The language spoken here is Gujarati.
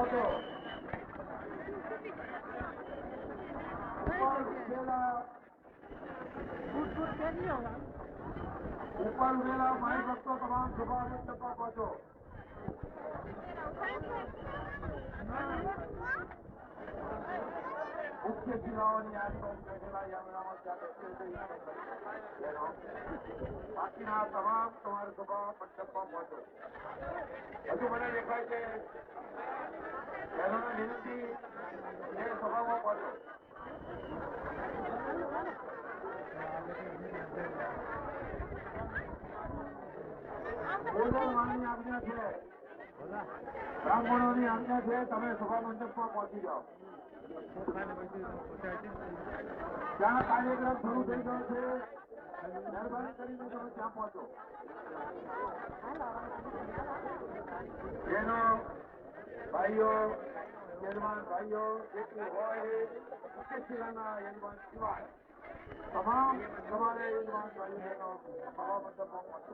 પહોંચો. ઉપર ઉભેલા માઈ ભક્તો તમામ સભા મંડપમાં પહોંચો. મુખ્ય જિલ્લાઓની આજુબાજુ બેઠેલા યામરામાં બાકીના તમામ તમારી સભા મંડપમાં પહોંચો. હજુ મને દેખાય છે બહેનોને વિનંતી એ સભામાં પહોંચો. ભોજનવાની આજ્ઞા છે, બ્રાહ્મણોની આજ્ઞા છે, તમે સભા મંડપમાં પહોંચી જાઓ. ત્યાં કાર્યક્રમ શરૂ થઈ ગયો છે, મહેરબાની કરીને તમે ત્યાં પહોંચો. બહેનો, ભાઈઓ, યજમાન ભાઈઓ જેટલું હોય મુખ્ય જિલ્લાના યજમાન સિવાય તમામ તમારે યજમાન ભાઈઓ બહેનો સભા મંડપમાં પહોંચો.